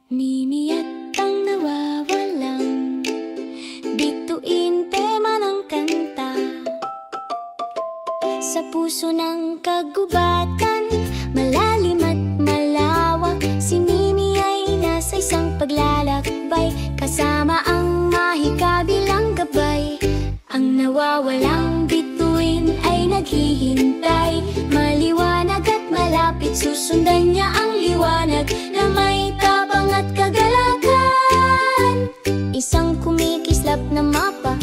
Mimi at ang nawawalang bituin, tema ng kanta. Sa puso ng kagubatan, malalim at malawak, si Mimi ay nasa isang paglalakbay, kasama ang mahika bilang gabay. Ang nawawalang bituin ay naghihintay, maliwanag at malapit, susundan niya ang liwanag na may tabang at kagalakan. Isang kumikislap na mapa,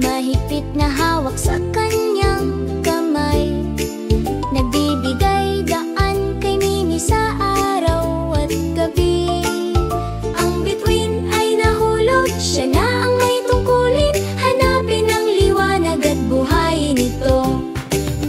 mahigpit na hawak sa kanyang kamay, nagbibigay daan kay Mimi sa araw at gabi. Ang bituin ay nahulog, siya na ang may tungkulin, hanapin ang liwanag at buhayin ito.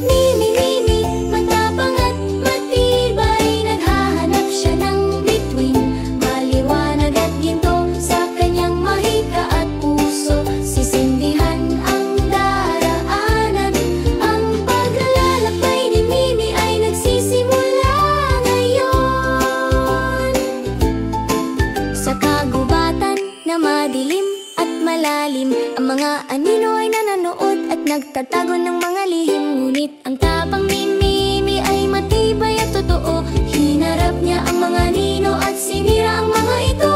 Mimi, Mimi, matapang at matibay, naghahanap siya ng bituin, maliwanag at ginto sa kanyang mahika at puso, sisindihan ang daraanan. Ang paglalakbay ni Mimi ay nagsisimula ngayon. Sa kagubatan na madilim at malalim, ang mga anino ay nananood at nagtatago ng mga lihim. Ngunit ang tapang ni Mimi ay matibay at totoo, hinarap niya ang mga nino at sinira ang mga ito.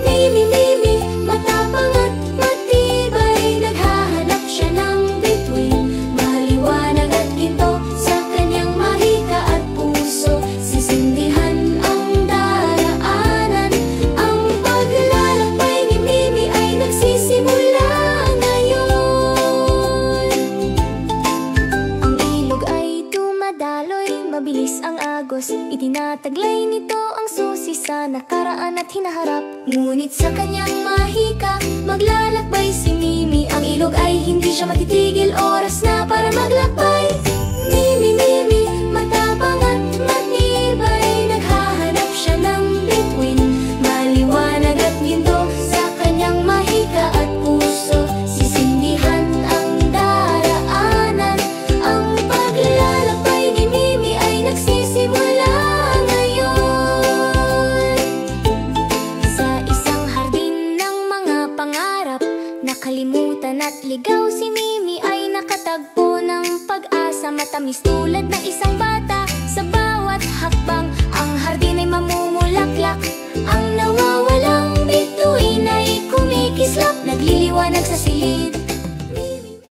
Mimi, Mimi, matapang at matibay, naghahanap siya ng bituin, maliwanag at ginto sa kanyang mahika at puso, sisindihan ang daraanan. Ang paglalakbay ni Mimi ay nagsisimula ngayon. Ang ilog ay dumadaloy, mabilis ang agos, itinataglay nito ang susi sa nakaraan at hinaharap. Ngunit sa kanyang mahika, maglalakbay si Mimi. Ang ilog ay hindi siya matitigil, oras na para maglakbay. Mimi, Mimi, matapang at matibay, naghahanap siya ng bituin, maliwanag at ginto sa kanyang mahika at puso, sisindihan ang daraanan. Ang paglalakbay ni Mimi ay nagsisimula ngayon. Sa isang hardin ng mga pangarap, nakalimutan at ligaw, si Mimi ay nakatagpo ng pag-asa, matamis tulad ng isang bata. Sa bawat hakbang, ang hardin ay mamumulaklak, ang nawawalang bituin ay kumikislap, nagliliwanag sa silid.